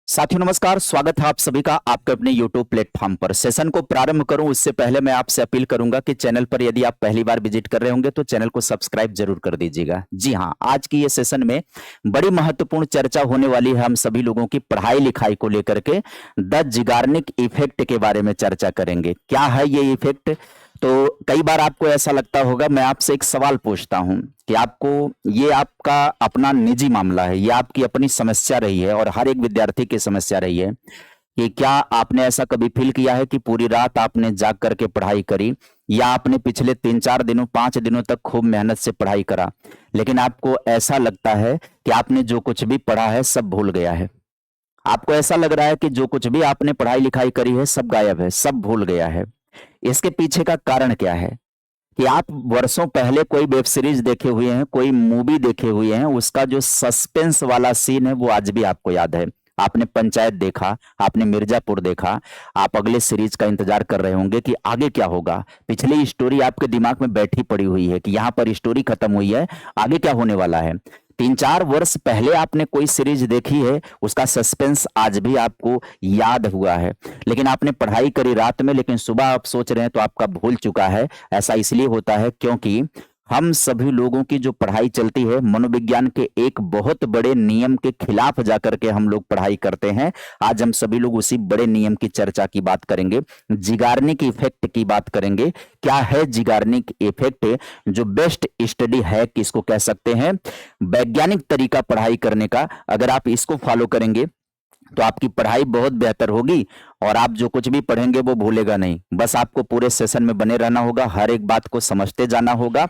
साथियों नमस्कार, स्वागत है आप सभी का आपके अपने YouTube प्लेटफॉर्म पर। सेशन को प्रारंभ करूं उससे पहले मैं आपसे अपील करूंगा कि चैनल पर यदि आप पहली बार विजिट कर रहे होंगे तो चैनल को सब्सक्राइब जरूर कर दीजिएगा। जी हां, आज की ये सेशन में बड़ी महत्वपूर्ण चर्चा होने वाली है। हम सभी लोगों की पढ़ाई लिखाई को लेकर के द जिगार्निक इफेक्ट के बारे में चर्चा करेंगे। क्या है ये इफेक्ट? तो कई बार आपको ऐसा लगता होगा, मैं आपसे एक सवाल पूछता हूं कि आपको ये आपका अपना निजी मामला है, ये आपकी अपनी समस्या रही है और हर एक विद्यार्थी की समस्या रही है कि क्या आपने ऐसा कभी फील किया है कि पूरी रात आपने जाग करके पढ़ाई करी या आपने पिछले 3-4 दिनों 5 दिनों तक खूब मेहनत से पढ़ाई करा, लेकिन आपको ऐसा लगता है कि आपने जो कुछ भी पढ़ा है सब भूल गया है। आपको ऐसा लग रहा है कि जो कुछ भी आपने पढ़ाई लिखाई करी है सब गायब है, सब भूल गया है। इसके पीछे का कारण क्या है कि आप वर्षों पहले कोई वेब सीरीज देखे हुए हैं, कोई मूवी देखे हुए हैं, उसका जो सस्पेंस वाला सीन है वो आज भी आपको याद है। आपने पंचायत देखा, आपने मिर्जापुर देखा, आप अगले सीरीज का इंतजार कर रहे होंगे कि आगे क्या होगा। पिछली स्टोरी आपके दिमाग में बैठी पड़ी हुई है कि यहाँ पर स्टोरी खत्म हुई है, आगे क्या होने वाला है। 3-4 वर्ष पहले आपने कोई सीरीज देखी है, उसका सस्पेंस आज भी आपको याद हुआ है, लेकिन आपने पढ़ाई करी रात में, लेकिन सुबह आप सोच रहे हैं तो आपका भूल चुका है। ऐसा इसलिए होता है क्योंकि हम सभी लोगों की जो पढ़ाई चलती है मनोविज्ञान के एक बहुत बड़े नियम के खिलाफ जाकर के हम लोग पढ़ाई करते हैं। आज हम सभी लोग उसी बड़े नियम की चर्चा की बात करेंगे, जिगार्निक इफेक्ट की बात करेंगे। क्या है जिगार्निक इफेक्ट? जो बेस्ट स्टडी है किसको कह सकते हैं, वैज्ञानिक तरीका पढ़ाई करने का। अगर आप इसको फॉलो करेंगे तो आपकी पढ़ाई बहुत बेहतर होगी और आप जो कुछ भी पढ़ेंगे वो भूलेगा नहीं। बस आपको पूरे सेशन में बने रहना होगा, हर एक बात को समझते जाना होगा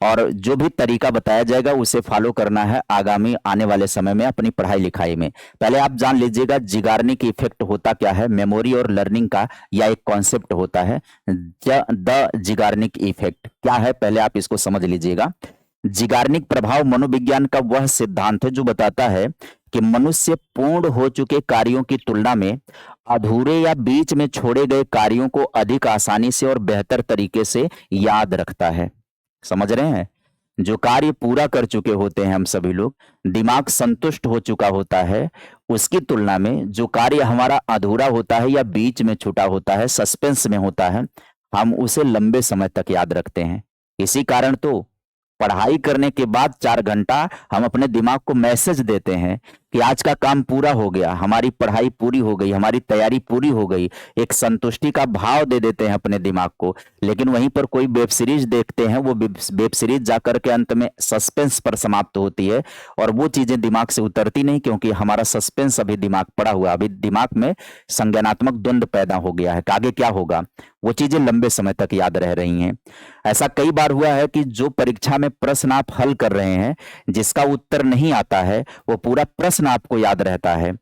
और जो भी तरीका बताया जाएगा उसे फॉलो करना है आगामी आने वाले समय में अपनी पढ़ाई लिखाई में। पहले आप जान लीजिएगा जिगार्निक इफेक्ट होता क्या है। मेमोरी और लर्निंग का यह एक कॉन्सेप्ट होता है, द जिगार्निक इफेक्ट क्या है, पहले आप इसको समझ लीजिएगा। जिगार्निक प्रभाव मनोविज्ञान का वह सिद्धांत है जो बताता है कि मनुष्य पूर्ण हो चुके कार्यों की तुलना में अधूरे या बीच में छोड़े गए कार्यों को अधिक आसानी से और बेहतर तरीके से याद रखता है। समझ रहे हैं? जो कार्य पूरा कर चुके होते हैं हम सभी लोग, दिमाग संतुष्ट हो चुका होता है, उसकी तुलना में जो कार्य हमारा अधूरा होता है या बीच में छूटा होता है, सस्पेंस में होता है, हम उसे लंबे समय तक याद रखते हैं। इसी कारण तो पढ़ाई करने के बाद 4 घंटा हम अपने दिमाग को मैसेज देते हैं कि आज का काम पूरा हो गया, हमारी पढ़ाई पूरी हो गई, हमारी तैयारी पूरी हो गई। एक संतुष्टि का भाव दे देते हैं अपने दिमाग को। लेकिन वहीं पर कोई वेब सीरीज देखते हैं, वो वेब सीरीज जाकर के अंत में सस्पेंस पर समाप्त होती है और वो चीजें दिमाग से उतरती नहीं, क्योंकि हमारा सस्पेंस अभी दिमाग पड़ा हुआ, अभी दिमाग में संज्ञानात्मक द्वंद पैदा हो गया है कि आगे क्या होगा। वो चीजें लंबे समय तक याद रह रही हैं। ऐसा कई बार हुआ है कि जो परीक्षा में प्रश्न आप हल कर रहे हैं, जिसका उत्तर नहीं आता है, वो पूरा प्रश्न आपको याद रहता है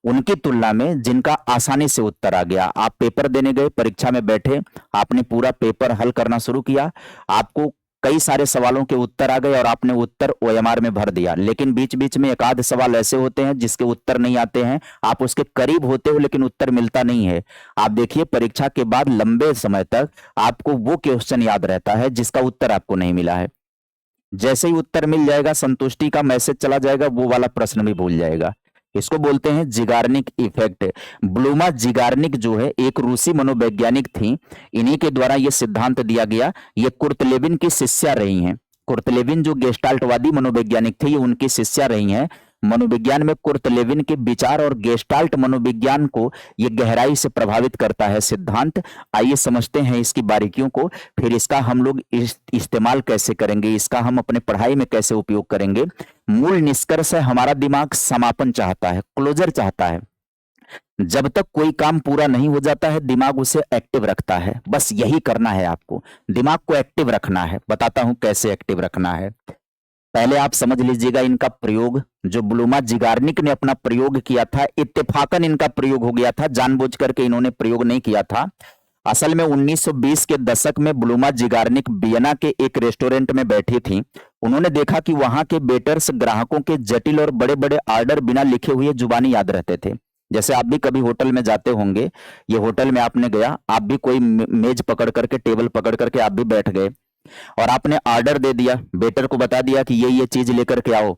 उनकी तुलना में जिनका आसानी से उत्तर आ गया। आप पेपर देने गए, परीक्षा में बैठे, आपने पूरा पेपर हल करना शुरू किया, आपको कई सारे सवालों के उत्तर आ गए और आपने उत्तर ओएमआर में भर दिया, लेकिन बीच बीच में एक आध सवाल ऐसे होते हैं जिसके उत्तर नहीं आते हैं। आप उसके करीब होते हो लेकिन उत्तर मिलता नहीं है। आप देखिए, परीक्षा के बाद लंबे समय तक आपको वो क्वेश्चन याद रहता है जिसका उत्तर आपको नहीं मिला है। जैसे ही उत्तर मिल जाएगा, संतुष्टि का मैसेज चला जाएगा, वो वाला प्रश्न भी भूल जाएगा। इसको बोलते हैं जिगार्निक इफेक्ट। ब्लूमा जिगार्निक जो है एक रूसी मनोवैज्ञानिक थी, इन्हीं के द्वारा यह सिद्धांत दिया गया। ये कुर्तलेविन की शिष्या रही हैं। कुर्तलेविन जो गेस्टाल्टवादी मनोवैज्ञानिक थे, ये उनकी शिष्या रही हैं। मनोविज्ञान में कुर्तलेविन के विचार और गेस्टाल्ट मनोविज्ञान को ये गहराई से प्रभावित करता है सिद्धांत। आइए समझते हैं इसकी बारीकियों को, फिर इसका हम लोग इस्तेमाल कैसे करेंगे, इसका हम अपने पढ़ाई में कैसे उपयोग करेंगे। मूल निष्कर्ष है, हमारा दिमाग समापन चाहता है, क्लोजर चाहता है। जब तक कोई काम पूरा नहीं हो जाता है, दिमाग उसे एक्टिव रखता है। बस यही करना है आपको, दिमाग को एक्टिव रखना है। बताता हूं कैसे एक्टिव रखना है। पहले आप समझ लीजिएगा इनका प्रयोग, जो ब्लूमा जिगार्निक ने अपना प्रयोग किया था, इत्तेफाकन इनका प्रयोग हो गया था, जानबूझ करके इन्होंने प्रयोग नहीं किया था। असल में 1920 के दशक में ब्लूमा जिगार्निक वियना के एक रेस्टोरेंट में बैठी थी। उन्होंने देखा कि वहां के वेटर्स ग्राहकों के जटिल और बड़े बड़े ऑर्डर बिना लिखे हुए जुबानी याद रहते थे। जैसे आप भी कभी होटल में जाते होंगे, ये होटल में आपने गया, आप भी कोई मेज पकड़ करके, टेबल पकड़ करके आप भी बैठ गए और आपने ऑर्डर दे दिया, वेटर को बता दिया कि ये चीज लेकर के आओ।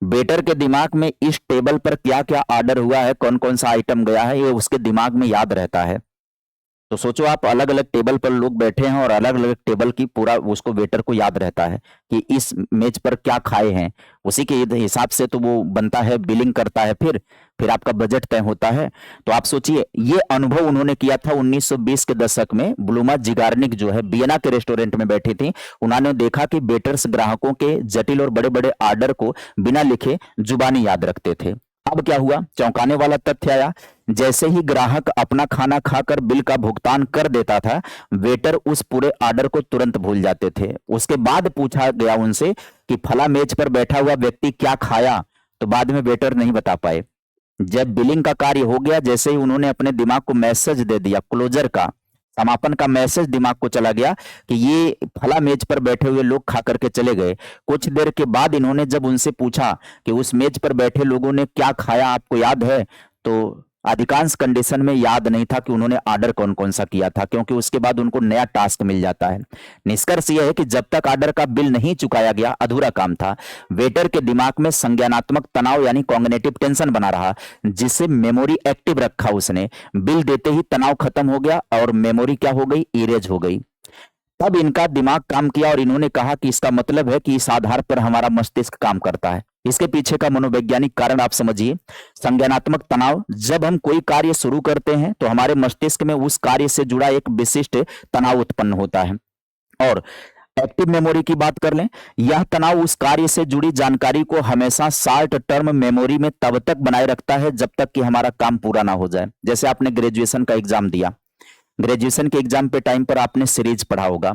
वेटर के दिमाग में इस टेबल पर क्या क्या ऑर्डर हुआ है, कौन कौन सा आइटम गया है, ये उसके दिमाग में याद रहता है। तो सोचो आप अलग अलग टेबल पर लोग बैठे हैं और अलग अलग टेबल की पूरा उसको वेटर को याद रहता है कि इस मेज पर क्या खाए हैं, उसी के हिसाब से तो वो बनता है, बिलिंग करता है, फिर आपका बजट तय होता है। तो आप सोचिए ये अनुभव उन्होंने किया था 1920 के दशक में। ब्लूमा जिगार्निक जो है वियना के रेस्टोरेंट में बैठी थी, उन्होंने देखा कि वेटर्स ग्राहकों के जटिल और बड़े बड़े ऑर्डर को बिना लिखे जुबानी याद रखते थे। अब क्या हुआ, चौंकाने वाला तथ्य आया। जैसे ही ग्राहक अपना खाना खाकर बिल का भुगतान कर देता था, वेटर उस पूरे ऑर्डर को तुरंत भूल जाते थे। उसके बाद पूछा गया उनसे कि फला मेज पर बैठा हुआ व्यक्ति क्या खाया, तो बाद में वेटर नहीं बता पाए। जब बिलिंग का कार्य हो गया, जैसे ही उन्होंने अपने दिमाग को मैसेज दे दिया, क्लोजर का, समापन का मैसेज दिमाग को चला गया कि ये फला मेज पर बैठे हुए लोग खा करके चले गए। कुछ देर के बाद इन्होंने जब उनसे पूछा कि उस मेज पर बैठे लोगों ने क्या खाया, आपको याद है, तो अधिकांश कंडीशन में याद नहीं था कि उन्होंने ऑर्डर कौन कौन सा किया था, क्योंकि उसके बाद उनको नया टास्क मिल जाता है। निष्कर्ष यह है कि जब तक ऑर्डर का बिल नहीं चुकाया गया, अधूरा काम था। वेटर के दिमाग में संज्ञानात्मक तनाव यानी कॉग्निटिव टेंशन बना रहा, जिससे मेमोरी एक्टिव रखा उसने। बिल देते ही तनाव खत्म हो गया और मेमोरी क्या हो गई, इरेज हो गई। तब इनका दिमाग काम किया और इन्होंने कहा कि इसका मतलब है कि इस आधार पर हमारा मस्तिष्क काम करता है। इसके पीछे का मनोवैज्ञानिक कारण आप समझिए। संज्ञानात्मक तनाव, जब हम कोई कार्य शुरू करते हैं तो हमारे मस्तिष्क में उस कार्य से जुड़ा एक विशिष्ट तनाव उत्पन्न होता है। और एक्टिव मेमोरी की बात कर लें, यह तनाव उस कार्य से जुड़ी जानकारी को हमेशा शॉर्ट टर्म मेमोरी में तब तक बनाए रखता है जब तक कि हमारा काम पूरा ना हो जाए। जैसे आपने ग्रेजुएशन का एग्जाम दिया, ग्रेजुएशन के एग्जाम पे टाइम पर आपने सीरीज पढ़ा होगा।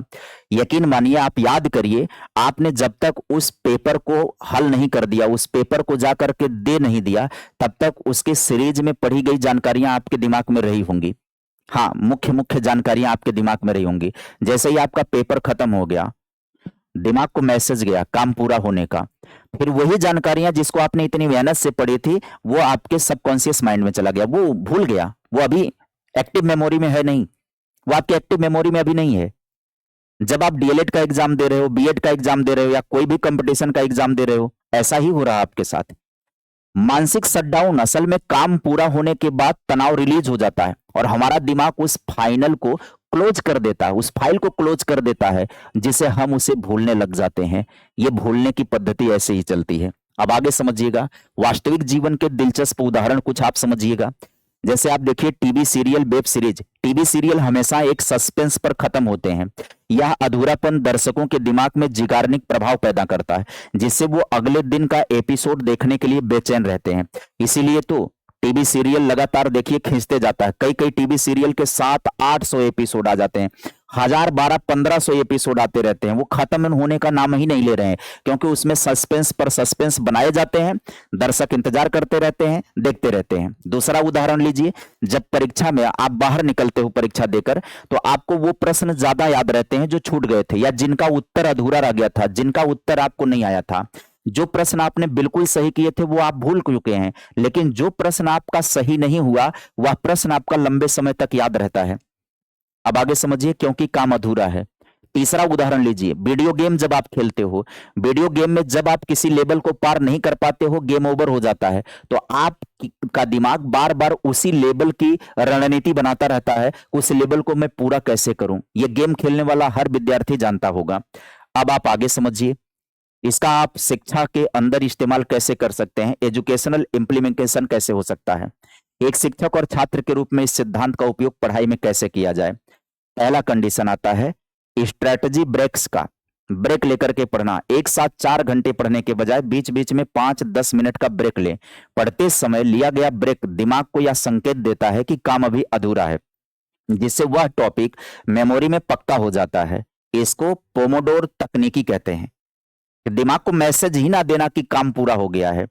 यकीन मानिए, आप याद करिए, आपने जब तक उस पेपर को हल नहीं कर दिया, उस पेपर को जा करके दे नहीं दिया, तब तक उसके सीरीज में पढ़ी गई जानकारियां आपके दिमाग में रही होंगी। हाँ, मुख्य मुख्य जानकारियां आपके दिमाग में रही होंगी। जैसे ही आपका पेपर खत्म हो गया, दिमाग को मैसेज गया काम पूरा होने का, फिर वही जानकारियां जिसको आपने इतनी मेहनत से पढ़ी थी, वो आपके सबकॉन्शियस माइंड में चला गया, वो भूल गया, वो अभी एक्टिव मेमोरी में है नहीं, वो आपके एक्टिव मेमोरी में अभी नहीं है। जब आप डीएलएड का एग्जाम दे रहे हो, बीएड का एग्जाम दे रहे हो, या कोई भी कंपटीशन का एग्जाम दे रहे हो, ऐसा ही हो रहा है आपके साथ। मानसिक शटडाउन असल में काम पूरा होने के बाद तनाव रिलीज हो जाता है और हमारा दिमाग उस फाइनल को क्लोज कर देता है, उस फाइल को क्लोज कर देता है, जिसे हम उसे भूलने लग जाते हैं। ये भूलने की पद्धति ऐसे ही चलती है। अब आगे समझिएगा, वास्तविक जीवन के दिलचस्प उदाहरण कुछ आप समझिएगा। जैसे आप देखिए TV serial, web series. TV serial हमेशा एक सस्पेंस पर खत्म होते हैं। यह अधूरापन दर्शकों के दिमाग में जिगार्निक प्रभाव पैदा करता है, जिससे वो अगले दिन का एपिसोड देखने के लिए बेचैन रहते हैं। इसीलिए तो टीवी सीरियल लगातार देखिए खींचते जाता है। कई कई टीवी सीरियल के 700-800 एपिसोड आ जाते हैं, 1000-1200-1500 एपिसोड आते रहते हैं। वो खत्म होने का नाम ही नहीं ले रहे हैं, क्योंकि उसमें सस्पेंस पर सस्पेंस बनाए जाते हैं, दर्शक इंतजार करते रहते हैं, देखते रहते हैं। दूसरा उदाहरण लीजिए, जब परीक्षा में आप बाहर निकलते हो परीक्षा देकर, तो आपको वो प्रश्न ज्यादा याद रहते हैं जो छूट गए थे, या जिनका उत्तर अधूरा रह गया था, जिनका उत्तर आपको नहीं आया था। जो प्रश्न आपने बिल्कुल सही किए थे वो आप भूल चुके हैं, लेकिन जो प्रश्न आपका सही नहीं हुआ, वह प्रश्न आपका लंबे समय तक याद रहता है। अब आगे समझिए, क्योंकि काम अधूरा है। तीसरा उदाहरण लीजिए, वीडियो गेम जब आप खेलते हो, वीडियो गेम में जब आप किसी लेवल को पार नहीं कर पाते हो, गेम ओवर हो जाता है, तो आप का दिमाग बार बार उसी लेवल की रणनीति बनाता रहता है, उस लेवल को मैं पूरा कैसे करूं। यह गेम खेलने वाला हर विद्यार्थी जानता होगा। अब आप आगे समझिए, इसका आप शिक्षा के अंदर इस्तेमाल कैसे कर सकते हैं, एजुकेशनल इंप्लीमेंटेशन कैसे हो सकता है। एक शिक्षक और छात्र के रूप में इस सिद्धांत का उपयोग पढ़ाई में कैसे किया जाए। पहला कंडीशन आता है स्ट्रेटजी ब्रेक्स का। ब्रेक लेकर के पढ़ना, एक साथ 4 घंटे पढ़ने के बजाय बीच बीच में 5-10 मिनट का ब्रेक लें। पढ़ते समय लिया गया ब्रेक दिमाग को यह संकेत देता है कि काम अभी अधूरा है, जिससे वह टॉपिक मेमोरी में पक्का हो जाता है। इसको पोमोडोर तकनीकी कहते हैं। दिमाग को मैसेज ही ना देना कि काम पूरा हो गया है।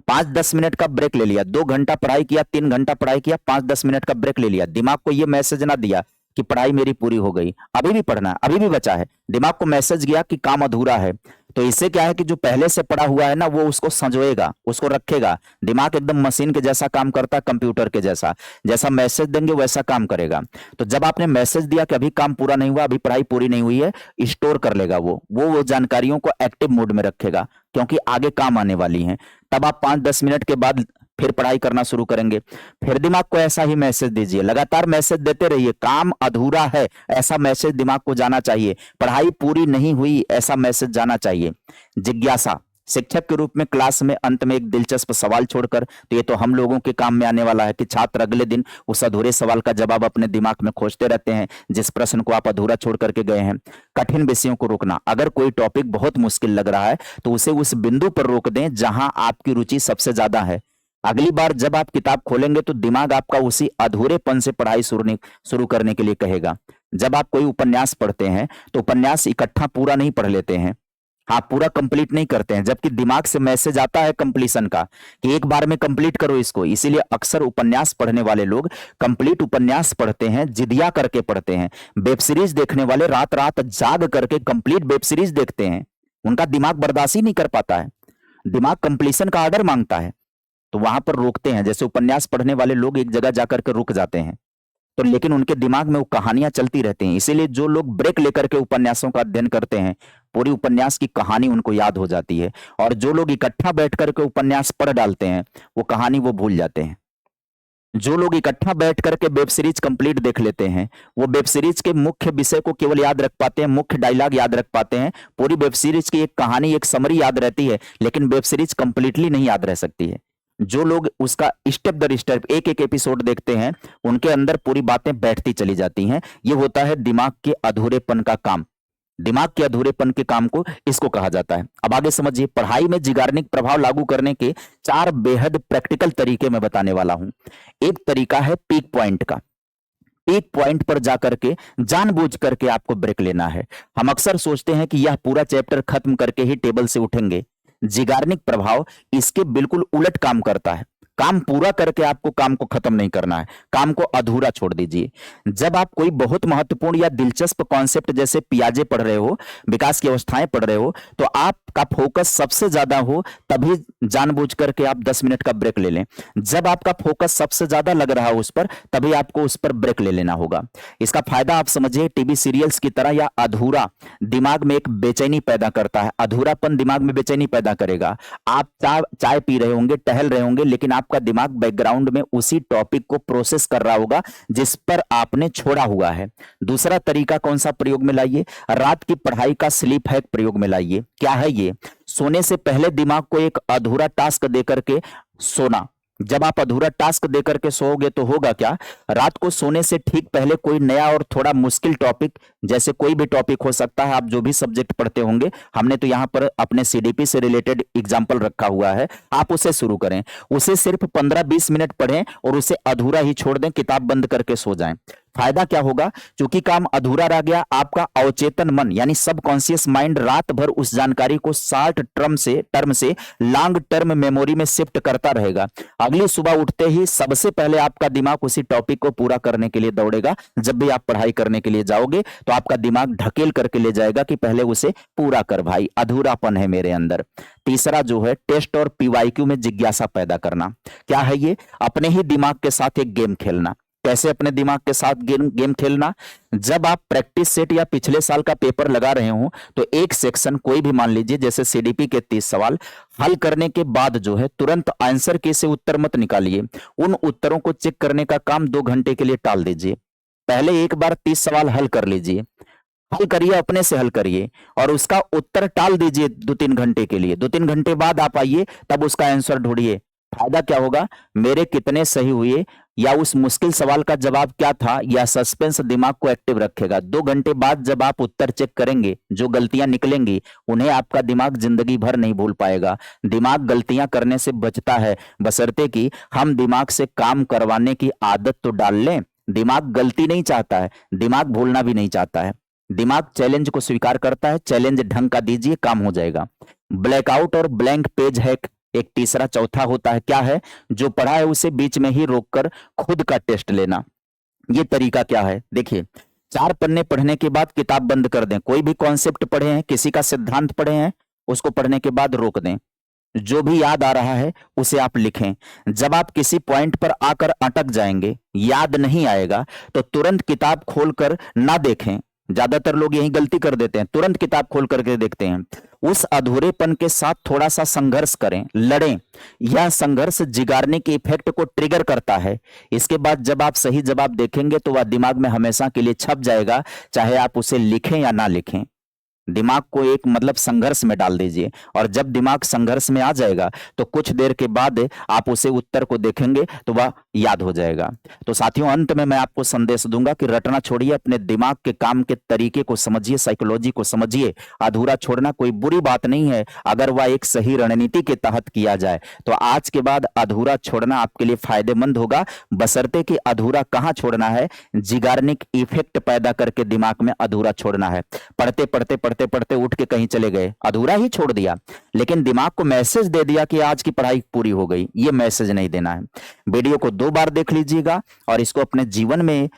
5-10 मिनट का ब्रेक ले लिया, 2 घंटा पढ़ाई किया, 3 घंटा पढ़ाई किया, 5-10 मिनट का ब्रेक ले लिया, दिमाग को यह मैसेज ना दिया कि पढ़ाई मेरी पूरी हो गई, अभी भी पढ़ना है, अभी भी बचा है। दिमाग को मैसेज गया कि काम अधूरा है। तो इससे क्या है कि जो पहले से पढ़ा हुआ है ना, वो उसको संजोएगा, उसको रखेगा। दिमाग एकदम मशीन के जैसा काम करता है, कंप्यूटर के जैसा, जैसा मैसेज देंगे वैसा काम करेगा। तो जब आपने मैसेज दिया कि अभी काम पूरा नहीं हुआ, अभी पढ़ाई पूरी नहीं हुई है, स्टोर कर लेगा वो जानकारियों को एक्टिव मोड में रखेगा, क्योंकि आगे काम आने वाली है। तब आप 5-10 मिनट के बाद फिर पढ़ाई करना शुरू करेंगे। फिर दिमाग को ऐसा ही मैसेज दीजिए, लगातार मैसेज देते रहिए। काम अधूरा है ऐसा मैसेज दिमाग को जाना चाहिए, पढ़ाई पूरी नहीं हुई ऐसा मैसेज जाना चाहिए। जिज्ञासा, शिक्षक के रूप में क्लास में अंत में एक दिलचस्प सवाल छोड़कर, तो ये तो हम लोगों के काम में आने वाला है कि छात्र अगले दिन उस अधूरे सवाल का जवाब अपने दिमाग में खोजते रहते हैं, जिस प्रश्न को आप अधूरा छोड़ करके गए हैं। कठिन विषयों को रोकना, अगर कोई टॉपिक बहुत मुश्किल लग रहा है तो उसे उस बिंदु पर रोक दें जहां आपकी रुचि सबसे ज्यादा है। अगली बार जब आप किताब खोलेंगे तो दिमाग आपका उसी अधूरेपन से पढ़ाई शुरू करने के लिए कहेगा। जब आप कोई उपन्यास पढ़ते हैं तो उपन्यास इकट्ठा पूरा नहीं पढ़ लेते हैं, आप पूरा कंप्लीट नहीं करते हैं, जबकि दिमाग से मैसेज आता है कंप्लीशन का कि एक बार में कंप्लीट करो इसको। इसीलिए अक्सर उपन्यास पढ़ने वाले लोग कंप्लीट उपन्यास पढ़ते हैं, जिदिया करके पढ़ते हैं। वेब सीरीज देखने वाले रात रात जाग करके कंप्लीट वेब सीरीज देखते हैं, उनका दिमाग बर्दाश्त ही नहीं कर पाता है, दिमाग कंप्लीशन का ऑर्डर मांगता है, तो वहां पर रोकते हैं। जैसे उपन्यास पढ़ने वाले लोग एक जगह जाकर के रुक जाते हैं, तो लेकिन उनके दिमाग में वो कहानियां चलती रहती हैं। इसीलिए जो लोग ब्रेक लेकर के उपन्यासों का अध्ययन करते हैं, पूरी उपन्यास की कहानी उनको याद हो जाती है। और जो लोग इकट्ठा बैठ करके उपन्यास पढ़ डालते हैं, वो कहानी वो भूल जाते हैं। जो लोग इकट्ठा बैठ करके वेब सीरीज कंप्लीट देख लेते हैं, वो वेब सीरीज के मुख्य विषय को केवल याद रख पाते हैं, मुख्य डायलॉग याद रख पाते हैं। पूरी वेब सीरीज की एक कहानी, एक समरी याद रहती है, लेकिन वेब सीरीज कंप्लीटली नहीं याद रह सकती है। जो लोग उसका स्टेप दर स्टेप एक एक एपिसोड देखते हैं, उनके अंदर पूरी बातें बैठती चली जाती हैं। ये होता है दिमाग के अधूरेपन का काम। दिमाग के अधूरेपन के काम को इसको कहा जाता है। अब आगे समझिए, पढ़ाई में जिगार्निक प्रभाव लागू करने के 4 बेहद प्रैक्टिकल तरीके मैं बताने वाला हूं। एक तरीका है पीक पॉइंट का। पीक पॉइंट पर जाकर के जानबूझ करके आपको ब्रेक लेना है। हम अक्सर सोचते हैं कि यह पूरा चैप्टर खत्म करके ही टेबल से उठेंगे। जिगार्निक प्रभाव इसके बिल्कुल उलट काम करता है। काम पूरा करके आपको काम को खत्म नहीं करना है, काम को अधूरा छोड़ दीजिए। जब आप कोई बहुत महत्वपूर्ण या दिलचस्प कॉन्सेप्ट जैसे पियाजे पढ़ रहे हो, विकास की अवस्थाएं पढ़ रहे हो, तो आपका फोकस सबसे ज्यादा हो, तभी जानबूझ करके आप 10 मिनट का ब्रेक ले लें। जब आपका फोकस सबसे ज्यादा लग रहा हो उस पर, तभी आपको उस पर ब्रेक ले लेना होगा। इसका फायदा आप समझिए, टीवी सीरियल्स की तरह या अधूरा दिमाग में एक बेचैनी पैदा करता है। अधूरापन दिमाग में बेचैनी पैदा करेगा। आप चाय पी रहे होंगे, टहल रहे होंगे, लेकिन आपका दिमाग बैकग्राउंड में उसी टॉपिक को प्रोसेस कर रहा होगा जिस पर आपने छोड़ा हुआ है। दूसरा तरीका कौन सा प्रयोग में लाइए? रात की पढ़ाई का स्लीप हैक प्रयोग में लाइए। क्या है ये? सोने से पहले दिमाग को एक अधूरा टास्क देकर के सोना। जब आप अधूरा टास्क देकर के सोओगे तो होगा क्या, रात को सोने से ठीक पहले कोई नया और थोड़ा मुश्किल टॉपिक, जैसे कोई भी टॉपिक हो सकता है, आप जो भी सब्जेक्ट पढ़ते होंगे, हमने तो यहां पर अपने सीडीपी से रिलेटेड एग्जांपल रखा हुआ है, आप उसे शुरू करें। उसे सिर्फ 15-20 मिनट पढ़ें और उसे अधूरा ही छोड़ दें, किताब बंद करके सो जाएं। फायदा क्या होगा? क्योंकि काम अधूरा रह गया, आपका अवचेतन मन यानी सबकॉन्शियस माइंड रात भर उस जानकारी को शॉर्ट टर्म से लॉन्ग टर्म मेमोरी में शिफ्ट करता रहेगा। अगली सुबह उठते ही सबसे पहले आपका दिमाग उसी टॉपिक को पूरा करने के लिए दौड़ेगा। जब भी आप पढ़ाई करने के लिए जाओगे तो आपका दिमाग ढकेल करके ले जाएगा कि पहले उसे पूरा कर भाई, अधूरापन है मेरे अंदर। तीसरा जो है, टेस्ट और पीवाईक्यू में जिज्ञासा पैदा करना। क्या है ये? अपने ही दिमाग के साथ एक गेम खेलना। कैसे अपने दिमाग के साथ गेम खेलना? जब आप प्रैक्टिस सेट या पिछले साल का पेपर लगा रहे हो, तो एक सेक्शन कोई भी मान लीजिए, जैसे सीडीपी के 30 सवाल हल करने के बाद जो है तुरंत आंसर की से उत्तर मत निकालिए। उन उत्तरों को चेक करने का काम 2 घंटे के लिए टाल दीजिए। पहले एक बार 30 सवाल हल कर लीजिए, हल करिए, अपने से हल करिए, और उसका उत्तर टाल दीजिए 2-3 घंटे के लिए। 2-3 घंटे बाद आप आइए, तब उसका आंसर ढूंढिए। फायदा क्या होगा? मेरे कितने सही हुए या उस मुश्किल सवाल का जवाब क्या था, या सस्पेंस दिमाग को एक्टिव रखेगा। 2 घंटे बाद जब आप उत्तर चेक करेंगे, जो गलतियां निकलेंगी उन्हें आपका दिमाग जिंदगी भर नहीं भूल पाएगा। दिमाग गलतियां करने से बचता है, बशर्ते कि हम दिमाग से काम करवाने की आदत तो डाल लें। दिमाग गलती नहीं चाहता है, दिमाग भूलना भी नहीं चाहता है। दिमाग चैलेंज को स्वीकार करता है। चैलेंज ढंग का दीजिए, काम हो जाएगा। ब्लैकआउट और ब्लैंक पेज हैक एक तीसरा चौथा होता है। क्या है? जो पढ़ा है उसे बीच में ही रोककर खुद का टेस्ट लेना। ये तरीका क्या है, देखिए 4 पन्ने पढ़ने के बाद किताब बंद कर दें। कोई भी कॉन्सेप्ट पढ़े हैं, किसी का सिद्धांत पढ़े हैं, उसको पढ़ने के बाद रोक दें। जो भी याद आ रहा है उसे आप लिखें। जब आप किसी पॉइंट पर आकर अटक जाएंगे, याद नहीं आएगा, तो तुरंत किताब खोलकर ना देखें। ज्यादातर लोग यही गलती कर देते हैं, तुरंत किताब खोल करके देखते हैं। उस अधूरेपन के साथ थोड़ा सा संघर्ष करें, लड़ें। यह संघर्ष जिगारने के इफेक्ट को ट्रिगर करता है। इसके बाद जब आप सही जवाब देखेंगे तो वह दिमाग में हमेशा के लिए छप जाएगा, चाहे आप उसे लिखें या ना लिखें। दिमाग को एक मतलब संघर्ष में डाल दीजिए, और जब दिमाग संघर्ष में आ जाएगा तो कुछ देर के बाद आप उसे उत्तर को देखेंगे तो वह याद हो जाएगा। तो साथियों, अंत में मैं आपको संदेश दूंगा कि रटना छोड़िए, अपने दिमाग के काम के तरीके को समझिए, साइकोलॉजी को समझिए। अधूरा छोड़ना कोई बुरी बात नहीं है अगर वह एक सही रणनीति के तहत किया जाए। तो आज के बाद अधूरा छोड़ना आपके लिए फायदेमंद होगा, बशर्ते कि अधूरा कहां छोड़ना है, जिगार्निक इफेक्ट पैदा करके दिमाग में अधूरा छोड़ना है। पढ़ते पढ़ते पढ़ते पढ़ते उठ के कहीं चले गए, अधूरा ही छोड़ दिया, लेकिन दिमाग को मैसेज दे दिया कि आज की पढ़ाई पूरी हो गई। ये मैसेज नहीं देना है। वीडियो को 2 बार देख लीजिएगा और इसको अपने जीवन में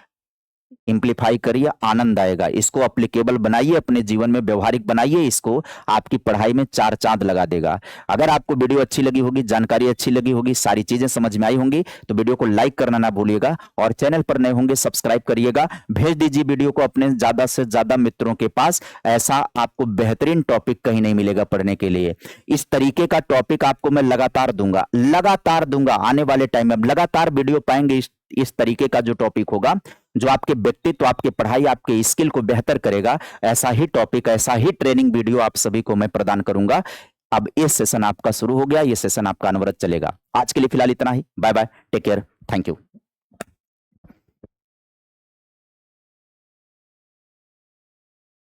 इंप्लीफाई करिए, आनंद आएगा। इसको एप्लीकेबल बनाइए, अपने जीवन में व्यवहारिक बनाइए, इसको आपकी पढ़ाई में 4 चांद लगा देगा। अगर आपको वीडियो अच्छी लगी होगी, जानकारी अच्छी लगी होगी, सारी चीजें समझ में आई होंगी, तो वीडियो को लाइक करना ना भूलिएगा, और चैनल पर नए होंगे सब्सक्राइब करिएगा। भेज दीजिए वीडियो को अपने ज्यादा से ज्यादा मित्रों के पास। ऐसा आपको बेहतरीन टॉपिक कहीं नहीं मिलेगा पढ़ने के लिए। इस तरीके का टॉपिक आपको मैं लगातार दूंगा आने वाले टाइम में लगातार वीडियो पाएंगे। इस तरीके का जो टॉपिक होगा, जो आपके व्यक्तित्व, आपके पढ़ाई, आपके स्किल को बेहतर करेगा, ऐसा ही टॉपिक, ऐसा ही ट्रेनिंग वीडियो आप सभी को मैं प्रदान करूंगा। अब ये सेशन आपका शुरू हो गया, ये सेशन आपका अनवरत चलेगा। आज के लिए फिलहाल इतना ही। Bye bye, take care, thank you.